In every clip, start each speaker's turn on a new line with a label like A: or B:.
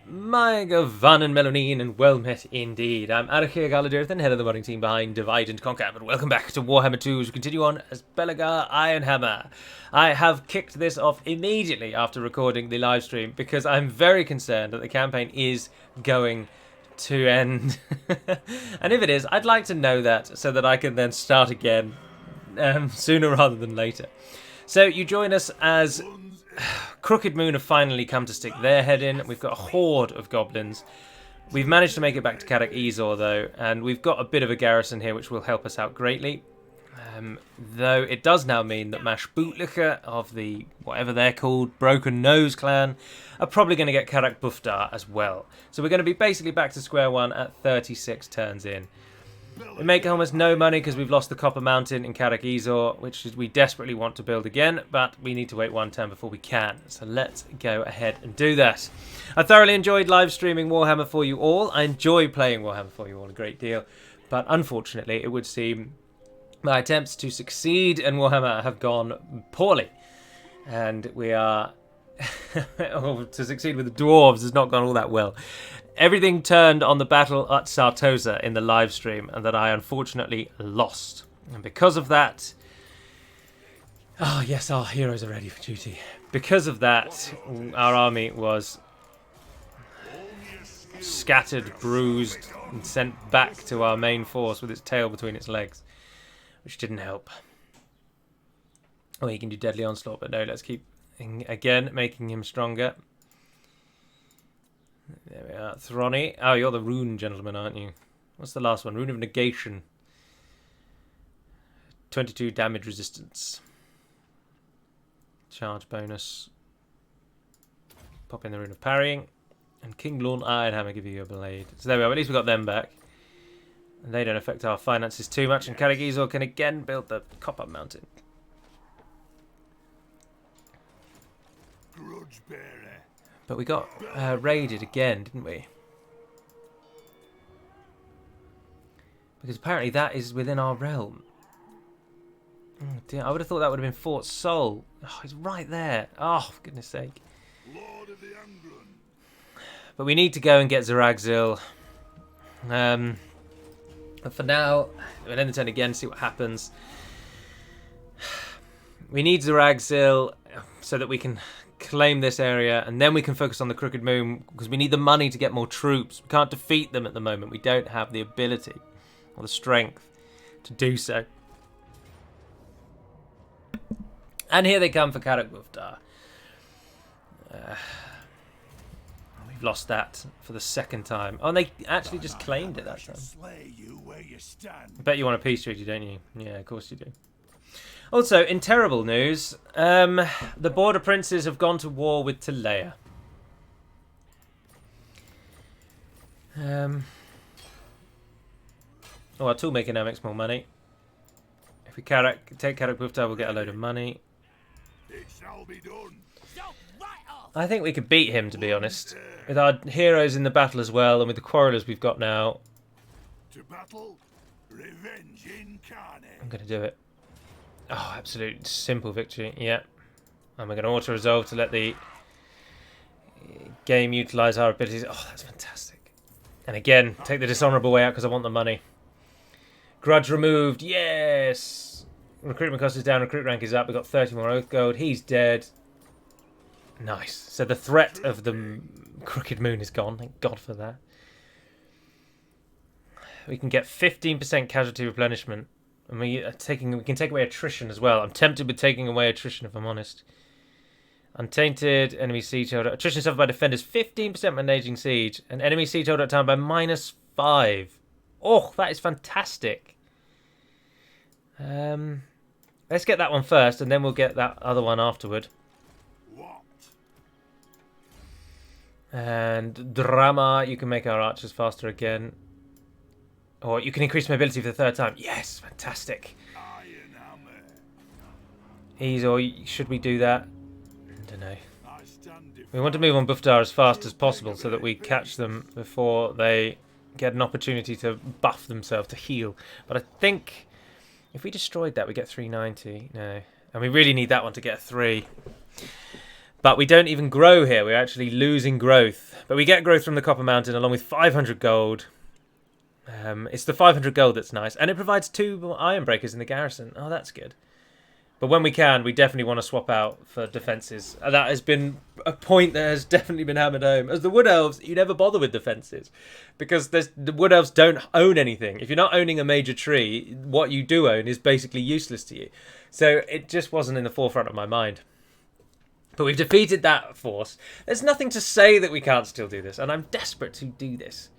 A: My Gavan and Melanine, and well met indeed. I'm Arachir Galadirthan, head of the running team behind Divide and Conquer, but welcome back to Warhammer 2 as we continue on as Belegar Ironhammer. I have kicked this off immediately after recording the live stream because I'm very concerned that the campaign is going to end. And if it is, I'd like to know that so that I can then start again sooner rather than later. So you join us as Crooked Moon have finally come to stick their head in. We've got a horde of goblins. We've managed to make it back to WHII I though, and we've got a bit of a garrison here which will help us out greatly. Though it does now mean that Mash Bootlicker of the, whatever they're called, Broken Nose clan, are probably going to get Karak Buftar as well. So we're going to be basically back to square one at 36 turns in. We make almost no money because we've lost the Copper Mountain in WHII, which we desperately want to build again, but we need to wait one turn before we can. So let's go ahead and do that. I thoroughly enjoyed live streaming Warhammer for you all. I enjoy playing Warhammer for you all a great deal, but unfortunately it would seem my attempts to succeed in Warhammer have gone poorly. And we are... to succeed with the Dwarves has not gone all that well. Everything turned on the battle at Sartosa in the live stream, and that I unfortunately lost. And because of that... Oh yes, our heroes are ready for duty. Because of that, our army was scattered, bruised, and sent back to our main force with its tail between its legs, which didn't help. Oh, he can do Deadly Onslaught, but no, let's keep, again, making him stronger. There we are. Throny. Oh, you're the Rune gentleman, aren't you? What's the last one? Rune of Negation. 22 damage resistance. Charge bonus. Pop in the Rune of Parrying. And King Lorne Ironhammer give you a blade. So there we are. At least we got them back. And they don't affect our finances too much. And WHII can again build the Copper Mountain.
B: Grudge bearer.
A: But we got raided again, didn't we? Because apparently that is within our realm. Oh dear, I would have thought that would have been Fort Sol. Oh, it's right there. Oh, for goodness sake.
B: Lord of the Anglin.
A: But we need to go and get Zaragzil. But for now, we'll end the turn again, see what happens. We need Zaragzil so that we can claim this area, and then we can focus on the Crooked Moon because we need the money to get more troops. We can't defeat them at the moment. We don't have the ability or the strength to do so. And here they come for Karak Buftar. We've lost that for the second time. Oh, and they actually just claimed it that time. I bet you want a peace treaty, don't you? Yeah, of course you do. Also, in terrible news, the Border Princes have gone to war with Talea. Oh, our toolmaker now makes more money. If we take Karak Buftar, we'll get a load of money.
B: It shall be done.
A: I think we could beat him, to be honest. With our heroes in the battle as well, and with the quarrelers we've got now.
B: To battle, revenge incarnate.
A: I'm going to do it. Oh, absolute simple victory. Yeah. And we're going to auto-resolve to let the game utilise our abilities. Oh, that's fantastic. And again, take the dishonourable way out because I want the money. Grudge removed. Yes! Recruitment cost is down. Recruit rank is up. We've got 30 more Oath Gold. He's dead. Nice. So the threat of the Crooked Moon is gone. Thank God for that. We can get 15% casualty replenishment. And we can take away attrition as well. I'm tempted with taking away attrition, if I'm honest. Untainted, enemy siege holder. Attrition suffered by defenders, 15% managing siege. And enemy siege holder at time by -5. Oh, that is fantastic. Let's get that one first, and then we'll get that other one afterward.
B: What?
A: And drama, you can make our archers faster again. Or you can increase mobility for the third time. Yes, fantastic.
B: Ironhammer.
A: Ease, or should we do that? I don't know. We want to move on Buftar as fast as possible so that we catch them before they get an opportunity to buff themselves, to heal. But I think if we destroyed that, we get 390. No. And we really need that one to get 3. But we don't even grow here. We're actually losing growth. But we get growth from the Copper Mountain along with 500 gold. It's the 500 gold that's nice. And it provides 2 iron breakers in the garrison. Oh, that's good. But when we can, we definitely want to swap out for defences. And that has been a point that has definitely been hammered home. As the Wood Elves, you never bother with defences. Because the Wood Elves don't own anything. If you're not owning a major tree, what you do own is basically useless to you. So it just wasn't in the forefront of my mind. But we've defeated that force. There's nothing to say that we can't still do this. And I'm desperate to do this.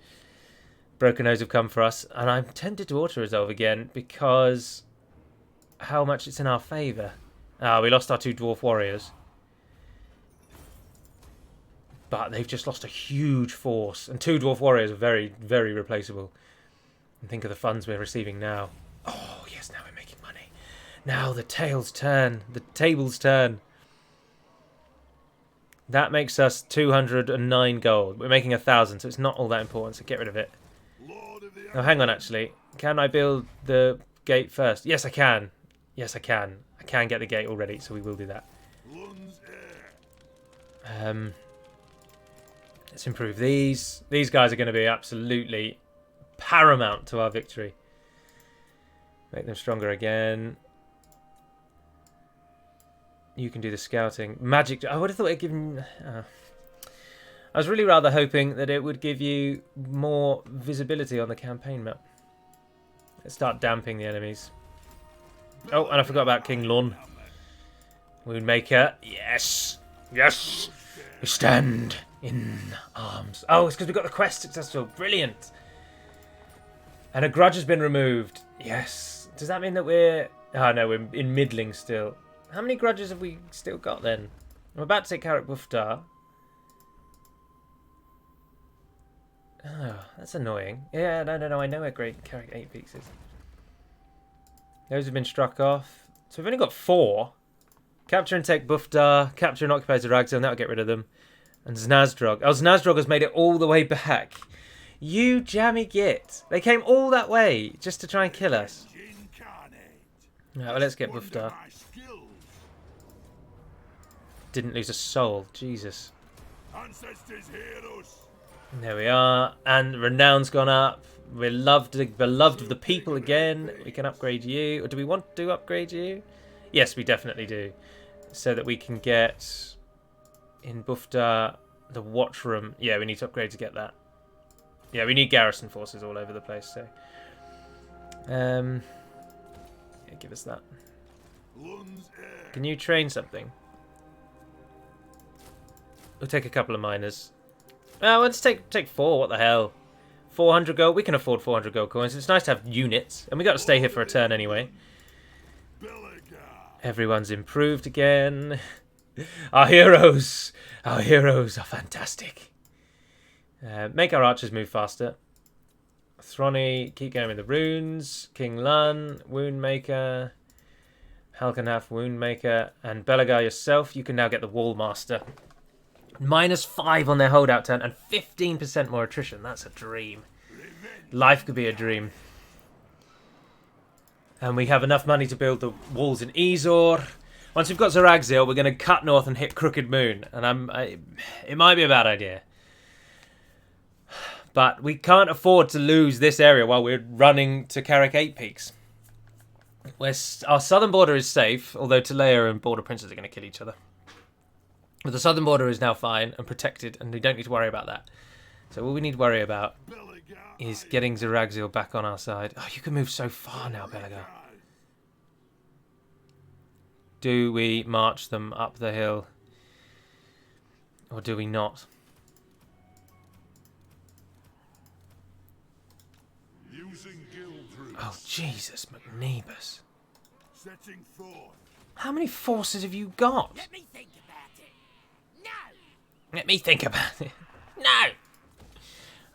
A: Broken Nose have come for us. And I'm tempted to auto-resolve again because how much it's in our favour. We lost our 2 Dwarf Warriors. But they've just lost a huge force. And 2 Dwarf Warriors are very, very replaceable. And think of the funds we're receiving now. Oh, yes, now we're making money. Now the tables turn. The tables turn. That makes us 209 gold. We're making 1,000, so it's not all that important, so get rid of it. Oh, hang on, actually. Can I build the gate first? Yes, I can. Yes, I can. I can get the gate already, so we will do that. Let's improve these. These guys are going to be absolutely paramount to our victory. Make them stronger again. You can do the scouting. Magic. I would have thought it'd given. I was really rather hoping that it would give you more visibility on the campaign map. Let's start damping the enemies. Oh, and I forgot about King Lun. Woundmaker. Yes. Yes. We stand in arms. Oh, it's because we got the quest successful. Brilliant. And a grudge has been removed. Yes. Does that mean that we're... Oh, no, we're in middling still. How many grudges have we still got then? I'm about to take Carrick Buftar. Oh, that's annoying. Yeah, no. I know where great Carrick 8 Peaks is. Those have been struck off. So we've only got 4. Capture and take Buftar. Capture and occupy Zeragzil, and that'll get rid of them. And Znazdrog. Oh, Znazdrog has made it all the way back. You jammy git. They came all that way just to try and kill us. Right, well, let's get Buftar. Didn't lose a soul. Jesus. There we are. And renown's gone up. We're beloved of the people again. We can upgrade you. Or do we want to upgrade you? Yes, we definitely do. So that we can get in Buftar the watch room. Yeah, we need to upgrade to get that. Yeah, we need garrison forces all over the place. So, yeah, give us that. Can you train something? We'll take a couple of miners. Let's take 4. What the hell? 400 gold. We can afford 400 gold coins. It's nice to have units, and we got to stay here for a turn anyway. Everyone's improved again. Our heroes are fantastic. Make our archers move faster. Throny, keep going with the runes. King Lun, Woundmaker. Halkenhaf, Woundmaker, and Belegar yourself. You can now get the Wall Master. -5 on their holdout turn and 15% more attrition. That's a dream. Life could be a dream. And we have enough money to build the walls in Ezor. Once we've got Zeragzil, we're going to cut north and hit Crooked Moon. And it might be a bad idea. But we can't afford to lose this area while we're running to Carrick 8 Peaks. Our southern border is safe, although Talea and Border Princes are going to kill each other. But the southern border is now fine and protected, and we don't need to worry about that. So all we need to worry about is getting Zeragzil back on our side. Oh, you can move so far now, Belegar. Do we march them up the hill? Or do we not? Oh, Jesus, McNeebus. How many forces have you got?
C: Let me think about it. No!
A: Let me think about it. No!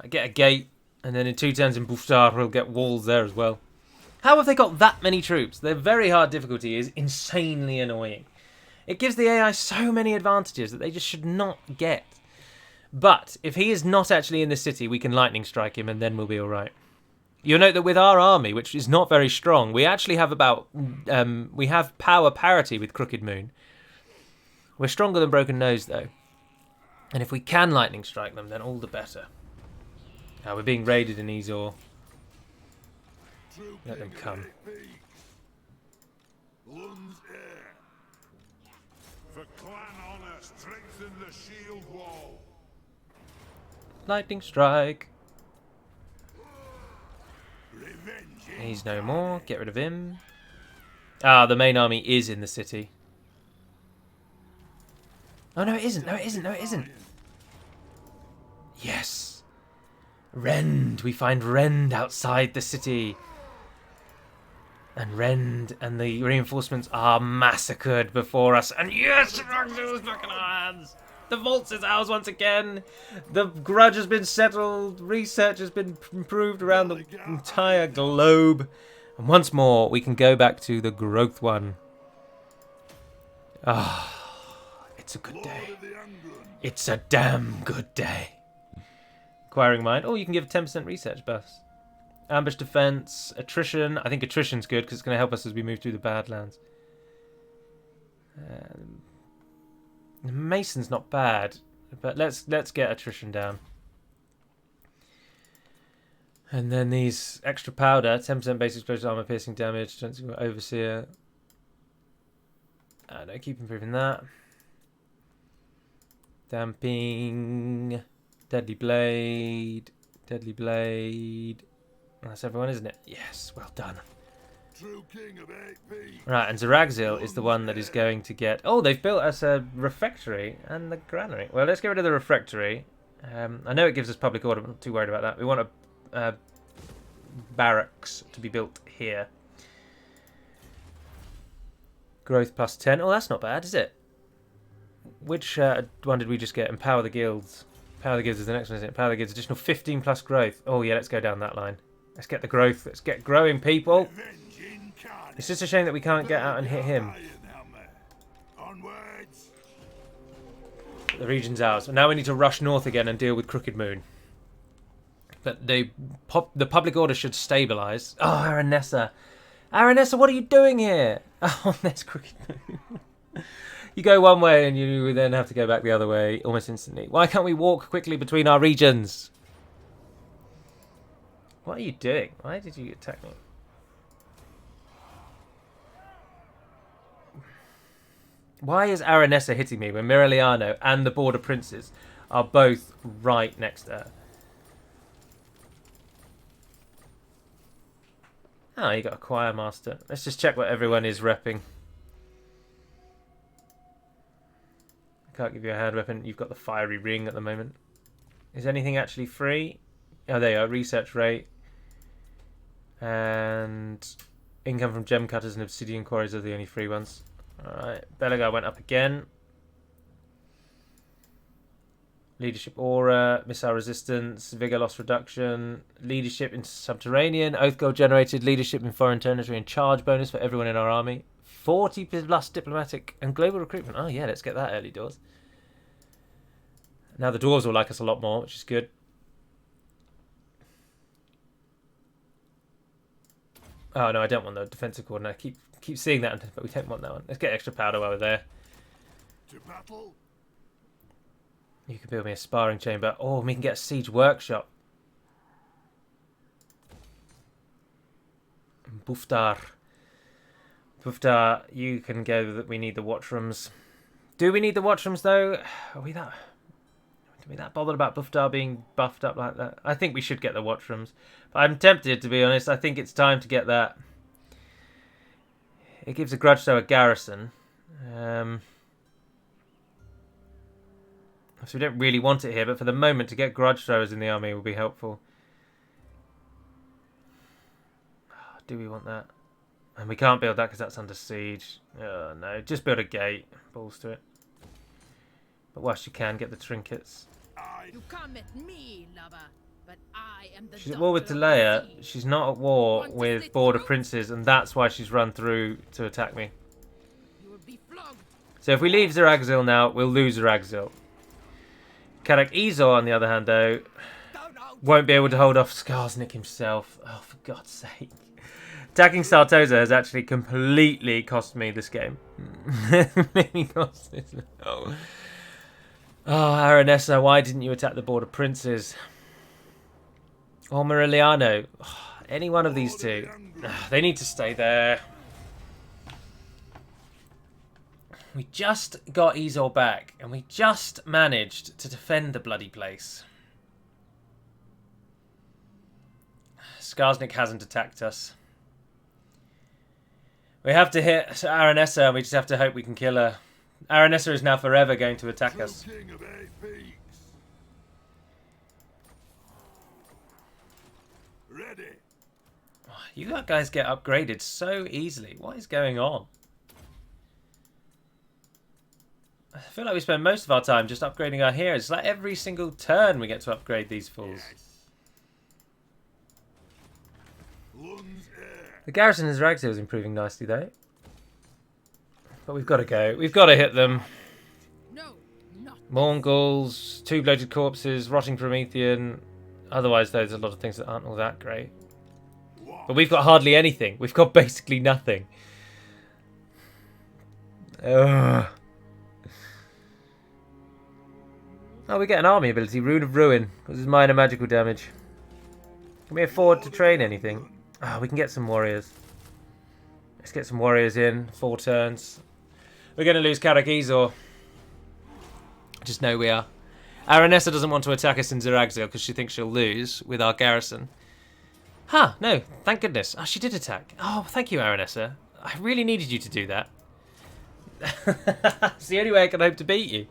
A: I get a gate, and then in 2 turns in Buftar, we'll get walls there as well. How have they got that many troops? Their very hard difficulty is insanely annoying. It gives the AI so many advantages that they just should not get. But if he is not actually in the city, we can lightning strike him, and then we'll be alright. You'll note that with our army, which is not very strong, we actually have we have power parity with Crooked Moon. We're stronger than Broken Nose, though. And if we can lightning strike them, then all the better. We're being raided in Ezor. Let them come.
B: For clan honor, strengthen the shield wall.
A: Lightning strike.
B: Revenge
A: He's no more. Get rid of him. Ah, the main army is in the city. Oh, no, it isn't. No, it isn't. No, it isn't. Yes. Rend. We find Rend outside the city. And Rend and the reinforcements are massacred before us. And yes, Ragzil's back in our hands. The vault is ours once again. The grudge has been settled. Research has been improved around the entire globe. And once more, we can go back to the Growth One. Ah, it's a good day. It's a damn good day. Acquiring Mind. Oh, you can give 10% research buffs. Ambush defense, attrition. I think attrition's good because it's going to help us as we move through the Badlands. Mason's not bad, but let's get attrition down. And then these extra powder, 10% base explosive armor, piercing damage, overseer. No, keep improving that. Damping, deadly blade, deadly blade. That's everyone, isn't it? Yes, well done.
B: True king of AP.
A: Right, and Zaragzil is the one that is going to get... Oh, they've built us a refectory and the granary. Well, let's get rid of the refectory. I know it gives us public order, but I'm not too worried about that. We want a barracks to be built here. Growth plus 10. Oh, that's not bad, is it? Which one did we just get? Empower the guilds. Empower the guilds is the next one, isn't it? Empower the guilds. Additional 15 plus growth. Oh, yeah, let's go down that line. Let's get the growth. Let's get growing, people. It's just a shame that we can't get out and hit him. The region's ours. Now we need to rush north again and deal with Crooked Moon. But the public order should stabilise. Oh, Aranessa. Aranessa, what are you doing here? Oh, there's Crooked Moon. You go one way and you then have to go back the other way almost instantly. Why can't we walk quickly between our regions? What are you doing? Why did you attack me? Why is Aranessa hitting me when Mireliano and the Border Princes are both right next to her? Oh, you got a Choir Master. Let's just check what everyone is repping. I can't give you a hand weapon. You've got the Fiery Ring at the moment. Is anything actually free? Oh, there you are. Research rate. And income from gem cutters and obsidian quarries are the only free ones. Alright, Belegar went up again. Leadership aura, missile resistance, vigor loss reduction, leadership in subterranean, oath gold generated, leadership in foreign territory, and charge bonus for everyone in our army. 40 plus diplomatic and global recruitment. Oh yeah, let's get that early doors. Now the dwarves will like us a lot more, which is good. Oh no, I don't want the defensive coordinator. Keep seeing that, but we don't want that one. Let's get extra powder while we're there.
B: To battle.
A: You can build me a sparring chamber. Oh, we can get a siege workshop. Buftar. Buftar, you can go that we need the watchrooms. Do we need the watchrooms though? Are we that bothered about Buftar being buffed up like that? I think we should get the watchrooms. But I'm tempted, to be honest. I think it's time to get that. It gives a grudge to a garrison. So we don't really want it here, but for the moment, to get grudge throwers in the army will be helpful. Oh, do we want that? And we can't build that because that's under siege. Oh, no, just build a gate. Balls to it. But whilst you can, get the trinkets.
C: You come at me, lover, but I am the
A: She's at war with Delea. She's not at war with Border Princes, and that's why she's run through to attack me.
C: You will be flogged.
A: So if we leave Zaragzil now, we'll lose Zaragzil. Karak Ezor, on the other hand, though, won't be able to hold off Skarsnik himself. Oh, for God's sake. Attacking Sartosa has actually completely cost me this game. Oh, Aranessa, why didn't you attack the Border Princes? Or Moriliano? Any one of these two. They need to stay there. We just got Ezor back, and we just managed to defend the bloody place. Skarsnik hasn't attacked us. We have to hit Aranessa, and we just have to hope we can kill her. Aranessa is now forever going to attack us.
B: Ready.
A: You guys get upgraded so easily. What is going on? I feel like we spend most of our time just upgrading our heroes. It's like every single turn we get to upgrade these fools.
B: Yes.
A: The garrison in Zeragzil is improving nicely though. But we've got to go. We've got to hit them.
C: No, not.
A: Mongols, 2 bloated corpses, rotting Promethean. Otherwise, there's a lot of things that aren't all that great. But we've got hardly anything. We've got basically nothing. Ugh. Oh, we get an army ability. Rune of Ruin. This is minor magical damage. Can we afford to train anything? Oh, we can get some warriors. Let's get some warriors in. 4 turns. We're going to lose Karak Ezor. Just know we are. Aranessa doesn't want to attack us in Zeragzil because she thinks she'll lose with our garrison. Huh, no, thank goodness. Oh, she did attack. Oh, thank you, Aranessa. I really needed you to do that. It's the only way I can hope to beat you.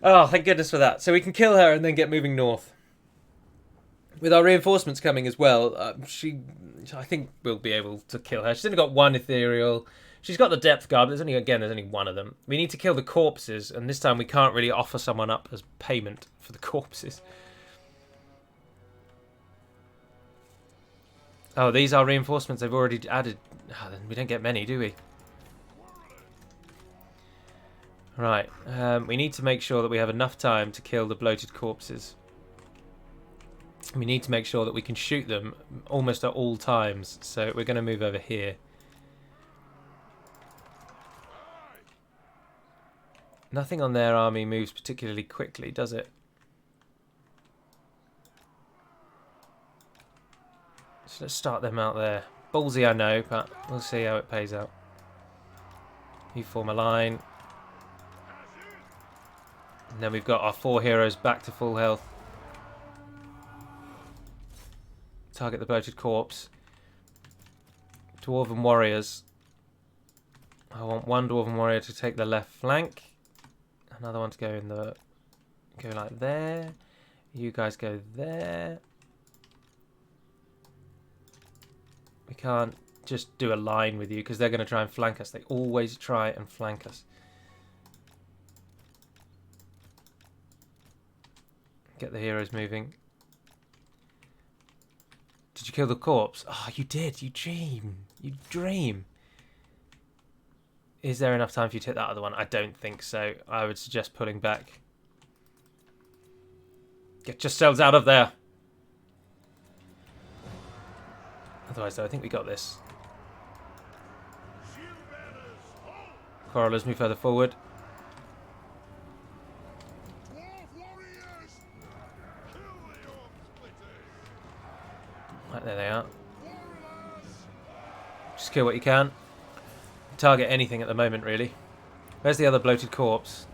A: Oh, thank goodness for that. So we can kill her and then get moving north. With our reinforcements coming as well, I think we'll be able to kill her. She's only got 1 ethereal. She's got the depth guard, but there's only 1 of them. We need to kill the corpses, and this time we can't really offer someone up as payment for the corpses. Oh, these are reinforcements they've already added. Oh, then we don't get many, do we? Right, we need to make sure that we have enough time to kill the bloated corpses. We need to make sure that we can shoot them almost at all times, so we're going to move over here. Nothing on their army moves particularly quickly, does it? So let's start them out there. Ballsy, I know, but we'll see how it pays out. You form a line. And then we've got our 4 heroes back to full health. Target the bloated corpse. Dwarven warriors. I want 1 dwarven warrior to take the left flank. Another one to go in the... go like there. You guys go there. We can't just do a line with you because they're going to try and flank us. They always try and flank us. Get the heroes moving. Did you kill the corpse? Oh, you did. You dream. You dream. Is there enough time for you to hit that other one? I don't think so. I would suggest pulling back. Get yourselves out of there. Otherwise, though, I think we got this. Quarrelers, move further forward. Right, there they are. Just kill what you can. Target anything at the moment, really. Where's the other bloated corpse?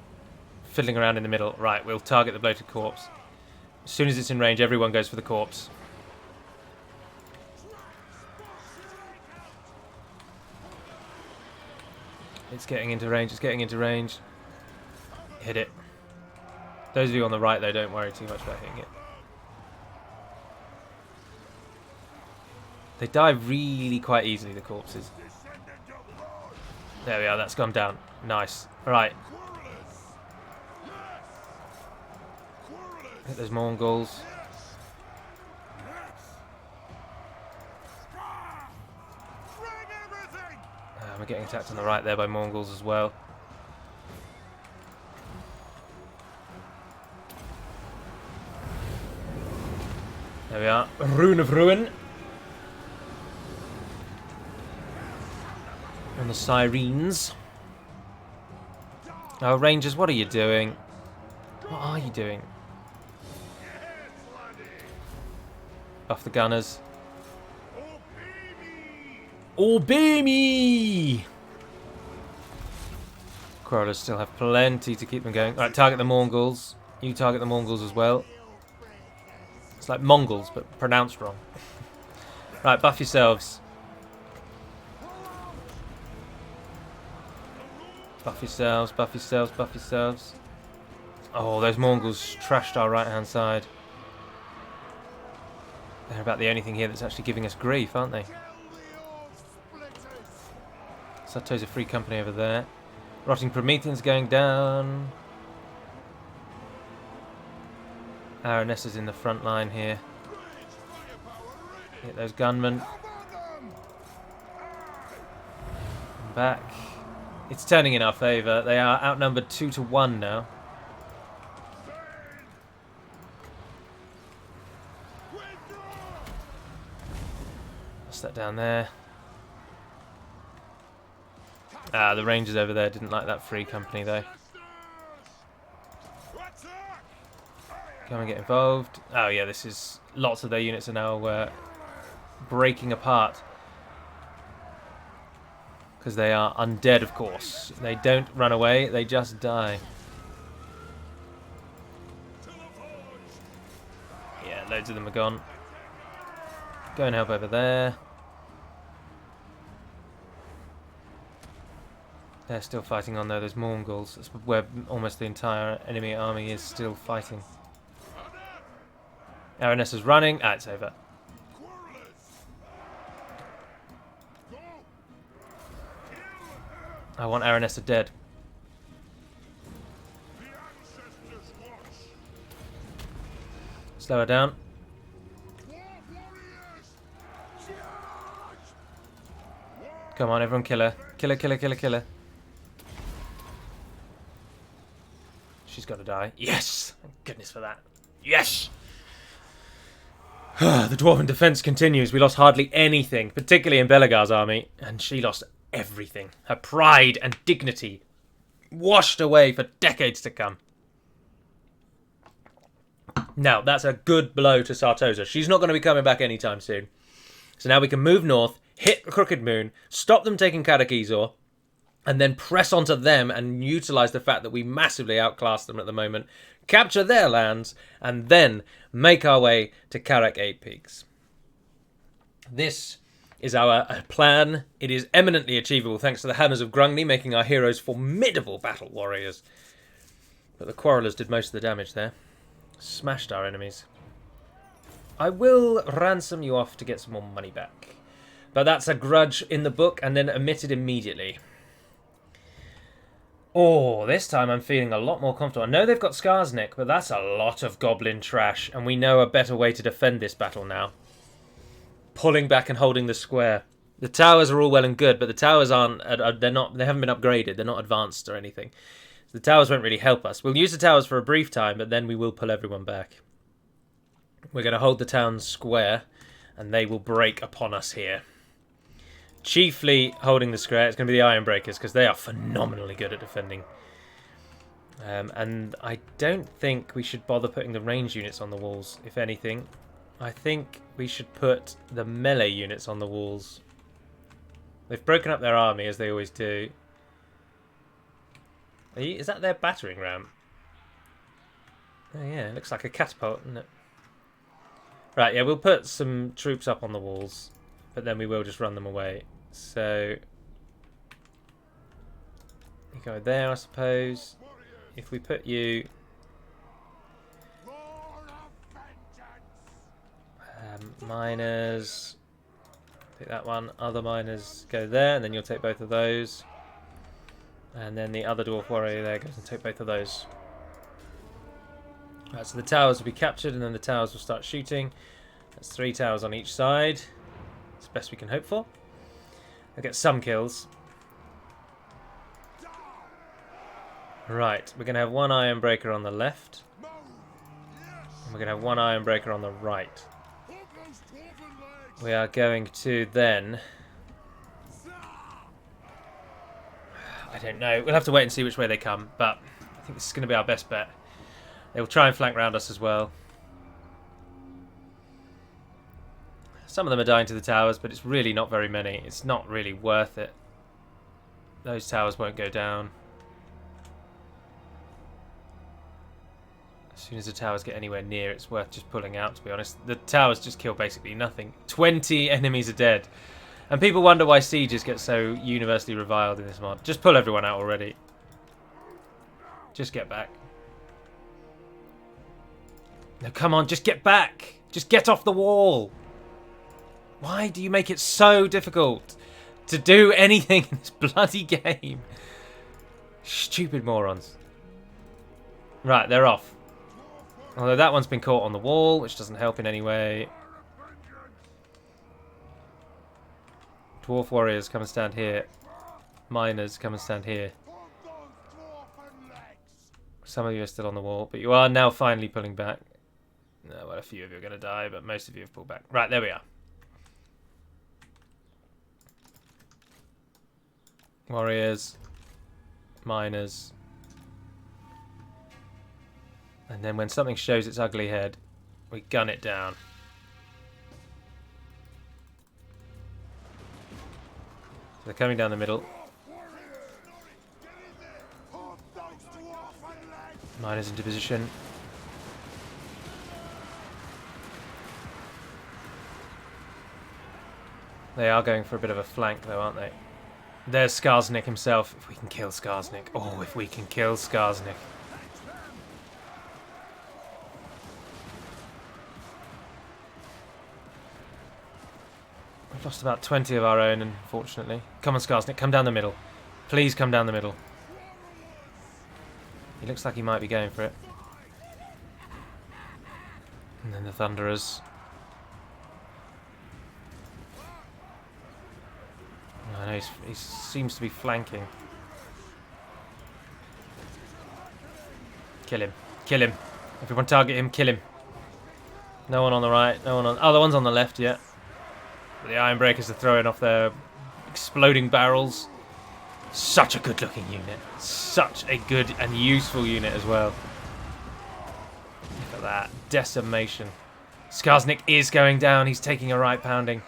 A: Fiddling around in the middle. Right, we'll target the bloated corpse. As soon as it's in range, everyone goes for the corpse. It's getting into range, it's getting into range. Hit it. Those of you on the right, though, don't worry too much about hitting it. They die really quite easily, the corpses. There we are, that's gone down. Nice. Right. Hit those Mongols. We're getting attacked on the right there by Mongols as well. There we are. Rune of Ruin. on the sirens. Oh, Rangers, what are you doing? What are you doing? Buff the gunners. Obey me! Quarrelers still have plenty to keep them going. Alright, target the Mongols. You target the Mongols as well. It's like Mongols, but pronounced wrong. Right, buff yourselves. Buff yourselves, buff yourselves, buff yourselves. Oh, those Mongols trashed our right-hand side. They're about the only thing here that's actually giving us grief, aren't they? Sato's a free company over there. Rotting Prometheans going down. Aranessa's in the front line here. Hit those gunmen. Back. It's turning in our favour. They are outnumbered 2-1 now. What's that down there? Ah, the Rangers over there didn't like that free company though. Come and get involved. Oh yeah, this is... Lots of their units are now breaking apart. Because they are undead, of course. They don't run away, they just die. Yeah, loads of them are gone. Go and help over there. They're still fighting on there, those Mongols. That's where almost the entire enemy army is still fighting. Aranessa's running. Ah, it's over. I want Aranessa dead. Slow her down. Come on, everyone kill her. Kill her, kill her, kill her, kill her. She's got to die. Yes! Thank goodness for that. Yes! The Dwarven defense continues. We lost hardly anything, particularly in Belegar's army, and she lost everything. Her pride and dignity washed away for decades to come. Now, that's a good blow to Sartosa. She's not going to be coming back anytime soon. So now we can move north, hit the Crooked Moon, stop them taking Karakizor, and then press onto them and utilise the fact that we massively outclass them at the moment, capture their lands, and then make our way to Karak 8 Peaks. This is our plan. It is eminently achievable thanks to the Hammers of Grungni making our heroes formidable battle warriors. But the Quarrelers did most of the damage there. Smashed our enemies. I will ransom you off to get some more money back. But that's a grudge in the book and then omitted immediately. Oh, this time I'm feeling a lot more comfortable. I know they've got Skarsnik, but that's a lot of Goblin trash, and we know a better way to defend this battle now. Pulling back and holding the square. The towers are all well and good, but the towers aren't. They haven't been upgraded. They're not advanced or anything. So the towers won't really help us. We'll use the towers for a brief time, but then we will pull everyone back. We're going to hold the town square, and they will break upon us here. Chiefly holding the square, it's going to be the Ironbreakers, because they are phenomenally good at defending. And I don't think we should bother putting the range units on the walls, if anything. I think we should put the melee units on the walls. They've broken up their army, as they always do. Is that their battering ram? Oh yeah, it looks like a catapult, doesn't it? Right, yeah, we'll put some troops up on the walls, but then we will just run them away. So, you go there, I suppose. If we put you... miners... Take that one. Other miners go there, and then you'll take both of those. And then the other dwarf warrior there goes and take both of those. Right, so the towers will be captured, and then the towers will start shooting. That's 3 towers on each side. It's the best we can hope for. I'll get some kills. Right, we're going to have 1 Ironbreaker on the left. And we're going to have 1 Ironbreaker on the right. We are going to then I don't know. We'll have to wait and see which way they come, but I think this is going to be our best bet. They will try and flank round us as well. Some of them are dying to the towers, but it's really not very many. It's not really worth it. Those towers won't go down. As soon as the towers get anywhere near, it's worth just pulling out, to be honest. The towers just kill basically nothing. 20 enemies are dead. And people wonder why sieges get so universally reviled in this mod. Just pull everyone out already. Just get back. No, come on, just get back. Just get off the wall. Why do you make it so difficult to do anything in this bloody game? Stupid morons. Right, they're off. Although that one's been caught on the wall, which doesn't help in any way. Dwarf warriors, come and stand here. Miners, come and stand here. Some of you are still on the wall, but you are now finally pulling back. No, well, a few of you are going to die, but most of you have pulled back. Right, there we are. Warriors. Miners. And then when something shows its ugly head, we gun it down. So they're coming down the middle. Miners into position. They are going for a bit of a flank though, aren't they? There's Skarsnik himself. If we can kill Skarsnik. Oh, if we can kill Skarsnik. We've lost about 20 of our own, unfortunately. Come on, Skarsnik, come down the middle. Please come down the middle. He looks like he might be going for it. And then the Thunderers. I know he seems to be flanking. Kill him. Kill him. Everyone target him. Kill him. No one on the right. No one on... Oh, the one's on the left, yeah. The Ironbreakers are throwing off their exploding barrels. Such a good looking unit. Such a good and useful unit as well. Look at that. Decimation. Skarsnik is going down. He's taking a right pounding.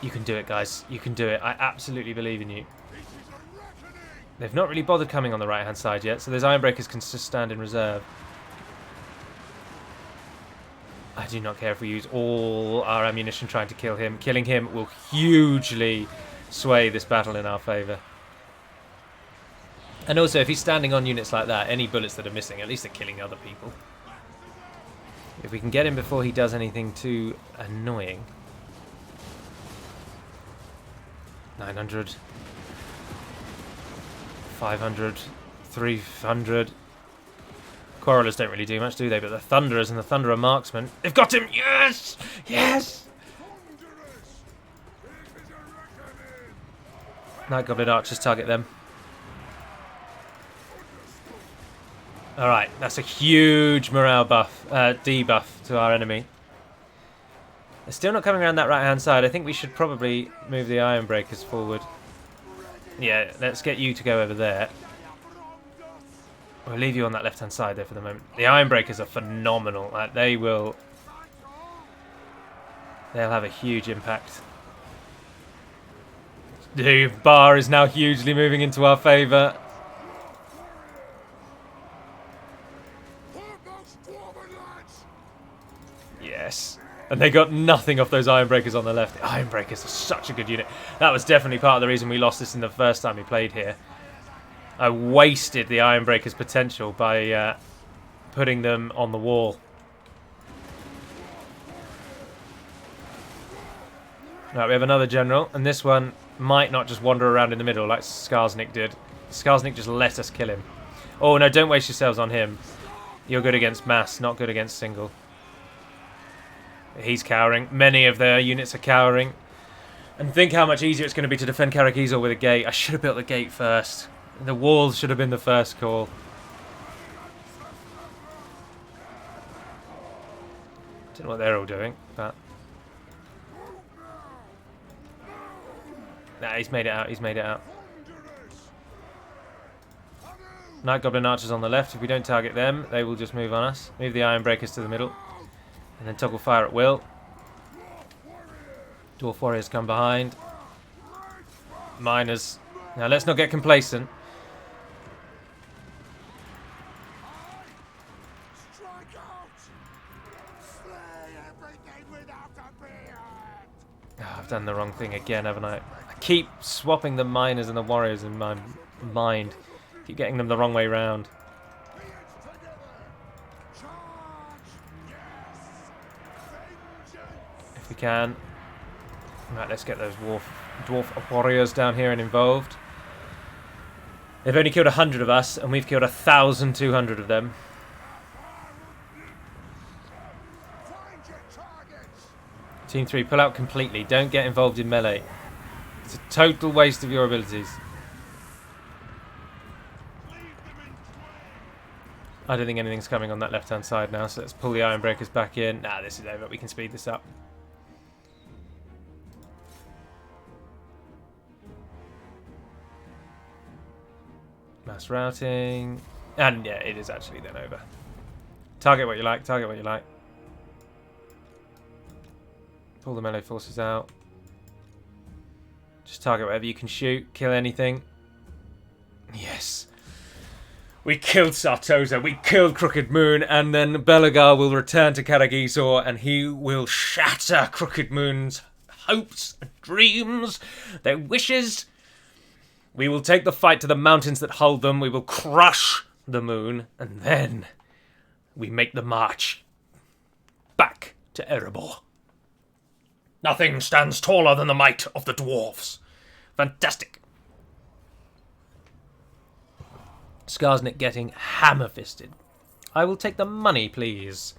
A: You can do it, guys. You can do it. I absolutely believe in you. They've not really bothered coming on the right hand side yet, so those Ironbreakers can just stand in reserve. I do not care if we use all our ammunition trying to kill him. Killing him will hugely sway this battle in our favour. And also, if he's standing on units like that, any bullets that are missing, at least they're killing other people. If we can get him before he does anything too annoying. 900. 500. 300. Quarrelers don't really do much, do they? But the Thunderers and the Thunderer Marksmen... They've got him! Yes! Yes! Night Goblin Archers target them. Alright, that's a huge morale buff, debuff to our enemy. They're still not coming around that right-hand side. I think we should probably move the Ironbreakers forward. Yeah, let's get you to go over there. We'll leave you on that left-hand side there for the moment. The Ironbreakers are phenomenal. They'll have a huge impact. The bar is now hugely moving into our favour. Yes. And they got nothing off those Ironbreakers on the left. The Ironbreakers are such a good unit. That was definitely part of the reason we lost this in the first time we played here. I wasted the Ironbreakers' potential by putting them on the wall. Right, we have another general, and this one might not just wander around in the middle like Skarsnik did. Skarsnik just let us kill him. Oh no, don't waste yourselves on him. You're good against mass, not good against single. He's cowering. Many of their units are cowering. And think how much easier it's going to be to defend Karakizor with a gate. I should have built the gate first. The walls should have been the first call. Don't know what they're all doing, but... Nah, he's made it out. He's made it out. Night Goblin archers on the left. If we don't target them, they will just move on us. Move the Iron Breakers to the middle. And then toggle fire at will. Dwarf warriors come behind. Miners. Now let's not get complacent. Oh, I've done the wrong thing again, haven't I? I keep swapping the miners and the warriors in my mind. Keep getting them the wrong way round. If we can. Right, let's get those dwarf warriors down here and involved. They've only killed 100 of us, and we've killed 1,200 of them. Team 3, pull out completely. Don't get involved in melee. It's a total waste of your abilities. I don't think anything's coming on that left-hand side now, so let's pull the Iron Breakers back in. Nah, this is over. We can speed this up. Mass routing. And yeah, it is actually then over. Target what you like, target what you like. Pull the melee forces out. Just target whatever you can shoot. Kill anything. Yes. We killed Sartosa. We killed Crooked Moon. And then Belegar will return to Karagisor and he will shatter Crooked Moon's hopes, dreams, their wishes. We will take the fight to the mountains that hold them. We will crush the moon. And then we make the march back to Erebor. Nothing stands taller than the might of the dwarfs. Fantastic. Skarsnik getting hammer-fisted. I will take the money, please.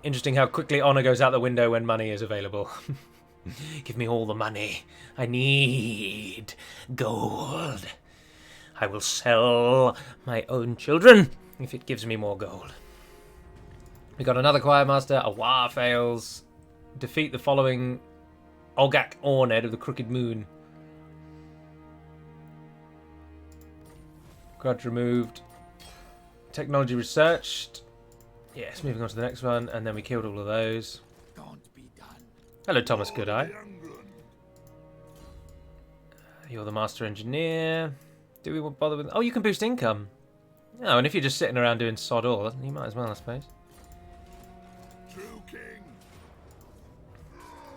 A: Interesting how quickly honour goes out the window when money is available. Give me all the money. I need gold. I will sell my own children if it gives me more gold. We got another Choir Master. A War fails. Defeat the following Ogak Orned of the Crooked Moon. Grudge removed. Technology researched. Yes, moving on to the next one. And then we killed all of those. Hello, Thomas Goodeye. You're the Master Engineer. Do we bother with... Oh, you can boost income. Oh, and if you're just sitting around doing sod all, you might as well, I suppose.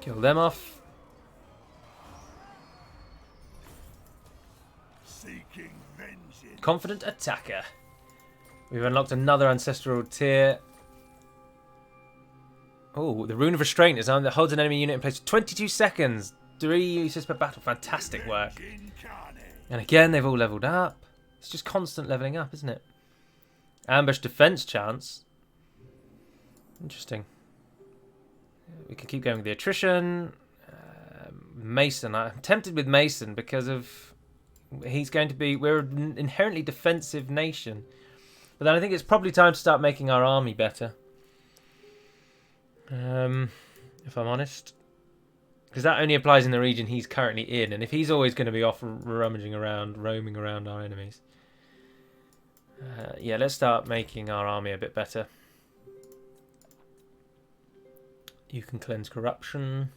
A: Kill them off.
B: Seeking vengeance.
A: Confident Attacker. We've unlocked another ancestral tier. Oh, the Rune of Restraint is on that holds an enemy unit in place for 22 seconds. 3 uses per battle. Fantastic work. And again, they've all leveled up. It's just constant leveling up, isn't it? Ambush defense chance. Interesting. We can keep going with the attrition. Mason. I'm tempted with Mason because of he's going to be... We're an inherently defensive nation. But then I think it's probably time to start making our army better. If I'm honest. Because that only applies in the region he's currently in. And if he's always going to be off rummaging around, roaming around our enemies. Yeah, let's start making our army a bit better. You can cleanse corruption.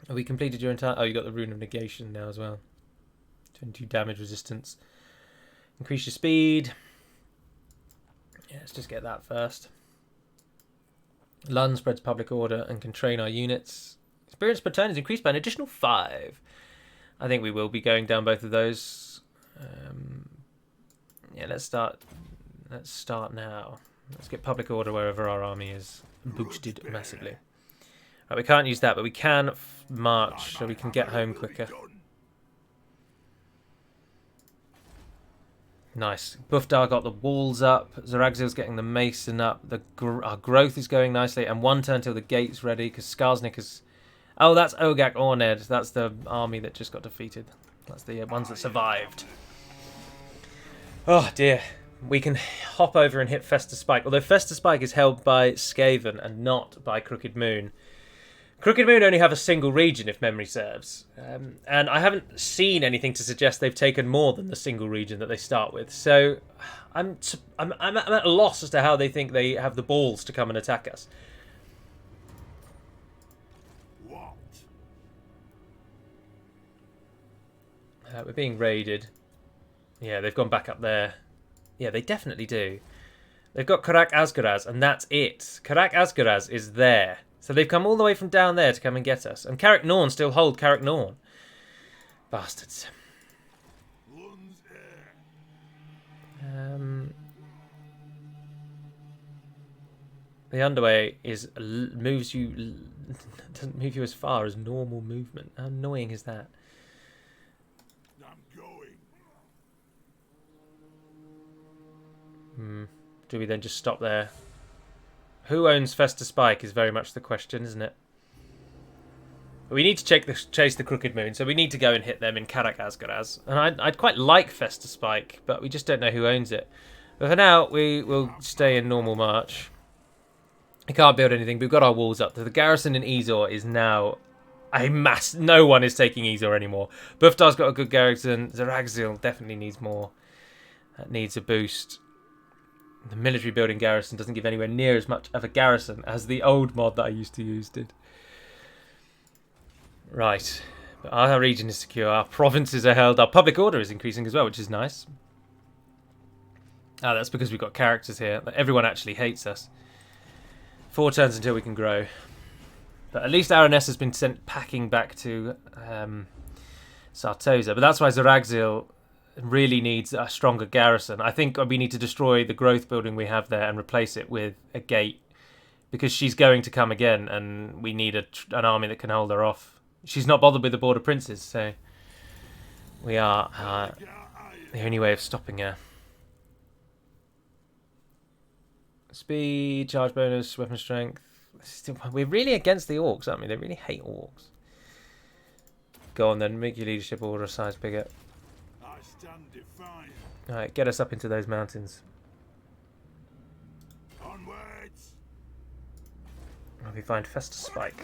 A: Have we completed your entire... Oh, you got the Rune of Negation now as well. 22 damage resistance. Increase your speed. Yeah, let's just get that first. Lund spreads public order and can train our units. Experience per turn is increased by an additional 5. I think we will be going down both of those. Yeah, let's start. Let's start now. Let's get public order wherever our army is boosted massively. Right, we can't use that, but we can march so we can get home quicker. Nice. Buffdar got the walls up. Zaragzil's getting the mason up. Our growth is going nicely. And 1 turn till the gate's ready because Skarsnik is... Oh, that's Ogak Orned. That's the army that just got defeated. That's the ones that survived. Oh, dear. We can hop over and hit Festa Spike. Although Festa Spike is held by Skaven and not by Crooked Moon. Crooked Moon only have a single region, if memory serves, and I haven't seen anything to suggest they've taken more than the single region that they start with. So I'm at a loss as to how they think they have the balls to come and attack us.
B: What?
A: We're being raided. Yeah, they've gone back up there. Yeah, they definitely do. They've got Karak Asgaraz, and that's it. Karak Asgaraz is there. So they've come all the way from down there to come and get us. And Carrick Norn still hold Carrick Norn. Bastards. The underway moves you doesn't move you as far as normal movement. How annoying is that?
B: I'm going.
A: Do we then just stop there? Who owns Festa Spike is very much the question, isn't it? We need to chase the Crooked Moon, so we need to go and hit them in Karak Asgaraz. And I'd quite like Festa Spike, but we just don't know who owns it. But for now, we will stay in normal march. We can't build anything. We've got our walls up. The garrison in Ezor is now a mass. No one is taking Ezor anymore. Buftar's got a good garrison. Zaragzil definitely needs more. That needs a boost. The military building garrison doesn't give anywhere near as much of a garrison as the old mod that I used to use did. Right. But our region is secure. Our provinces are held. Our public order is increasing as well, which is nice. Ah, that's because we've got characters here. Everyone actually hates us. 4 turns until we can grow. But at least Araness has been sent packing back to Sartosa. But that's why Zaragzil really needs a stronger garrison. I think we need to destroy the growth building we have there and replace it with a gate, because she's going to come again and we need an army that can hold her off. She's not bothered with the border princes, so we are the only way of stopping her. Speed, charge bonus, weapon strength. We're really against the orcs, aren't we? They really hate orcs. Go on then, make your leadership order a size bigger. Alright, get us up into those mountains.
B: Onwards.
A: We find Festa Spike.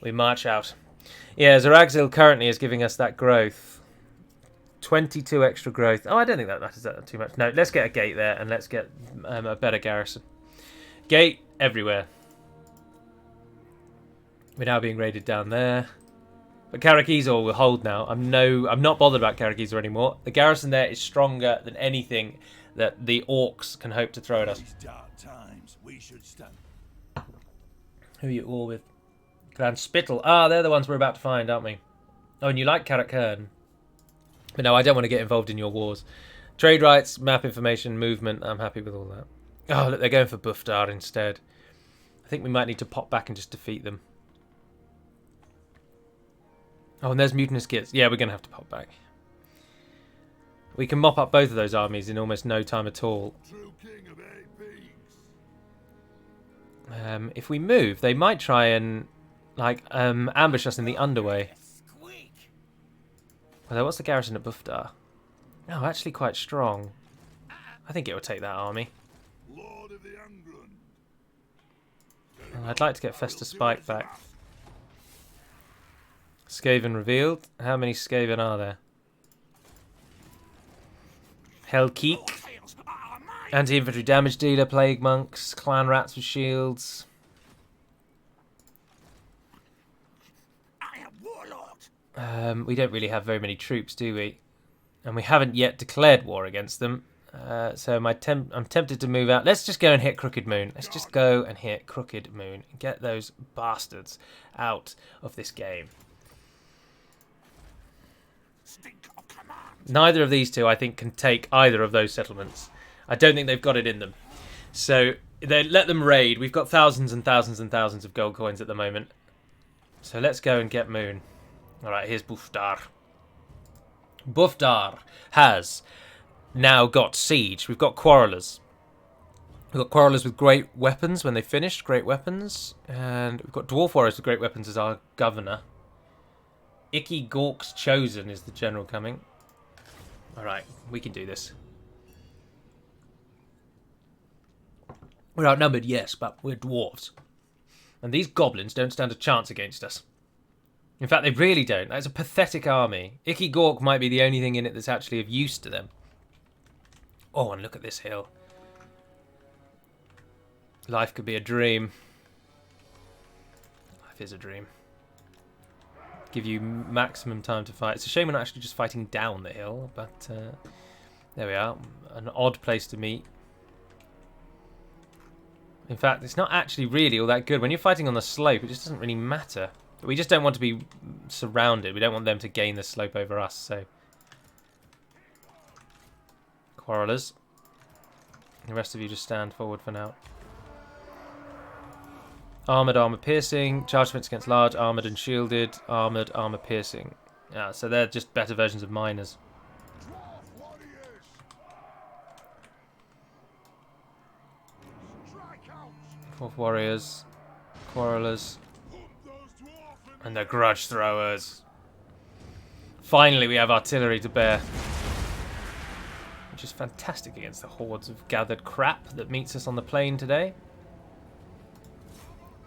A: We march out. Yeah, Zaragzil currently is giving us that growth. 22 extra growth. Oh, I don't think that matters that too much. No, let's get a gate there and let's get a better garrison. Gate everywhere. We're now being raided down there. But Karakizor will hold now. I'm not bothered about Karakizor anymore. The garrison there is stronger than anything that the orcs can hope to throw at us.
B: These dark times, we should stand.
A: Who are you all with? Clan Spittle. Ah, they're the ones we're about to find, aren't we? Oh, and you like Karak. But no, I don't want to get involved in your wars. Trade rights, map information, movement. I'm happy with all that. Oh, look, they're going for Buftar instead. I think we might need to pop back and just defeat them. Oh, and there's mutinous kits. Yeah, we're going to have to pop back. We can mop up both of those armies in almost no time at all.
B: True king of 8 peaks.
A: If we move, they might try and ambush us in the underway. Although, what's the garrison at Buftar? Oh, actually quite strong. I think it will take that army.
B: Lord of the England.
A: I'd like to get Festa Spike back. Skaven revealed. How many Skaven are there? Hellkeek. Anti-infantry damage dealer, plague monks, clan rats with shields. We don't really have very many troops, do we? And we haven't yet declared war against them. So I'm tempted to move out. Let's just go and hit Crooked Moon. Let's just go and hit Crooked Moon and get those bastards out of this game. Neither of these two, I think, can take either of those settlements. I don't think they've got it in them. So let them raid. We've got thousands and thousands and thousands of gold coins at the moment. So let's go and get Moon. Alright, here's Buftar. Buftar has now got siege. We've got quarrelers. We've got quarrelers with great weapons when they finished. Great weapons. And we've got dwarf warriors with great weapons as our governor. Icky Gork's Chosen is the general coming. Alright, we can do this. We're outnumbered, yes, but we're dwarves. And these goblins don't stand a chance against us. In fact, they really don't. That's a pathetic army. Icky Gork might be the only thing in it that's actually of use to them. Oh, and look at this hill. Life could be a dream. Life is a dream. Give you maximum time to fight. It's a shame we're not actually just fighting down the hill, but there we are. An odd place to meet. In fact, it's not actually really all that good. When you're fighting on the slope, it just doesn't really matter. We just don't want to be surrounded. We don't want them to gain the slope over us, so... Quarrelers. The rest of you just stand forward for now. Armoured, armour piercing. Charge defense against large, armoured and shielded. Armoured, armour piercing. Yeah, so they're just better versions of miners. Fourth warriors. Quarrelers. And the grudge throwers. Finally we have artillery to bear. Which is fantastic against the hordes of gathered crap that meets us on the plain today.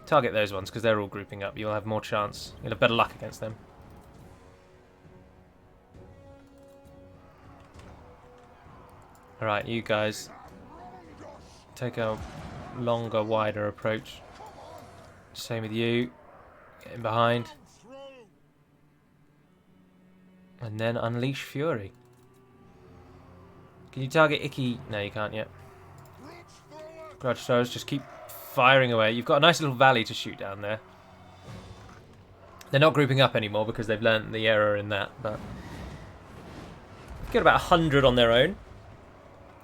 A: Target those ones because they're all grouping up. You'll have more chance. You'll have better luck against them. Alright, you guys. Take a longer, wider approach. Same with you. Get in behind. And then unleash fury. Can you target Icky? No, you can't yet. Grudge throwers, just keep firing away. You've got a nice little valley to shoot down there. They're not grouping up anymore because they've learnt the error in that, but... Get about 100 on their own.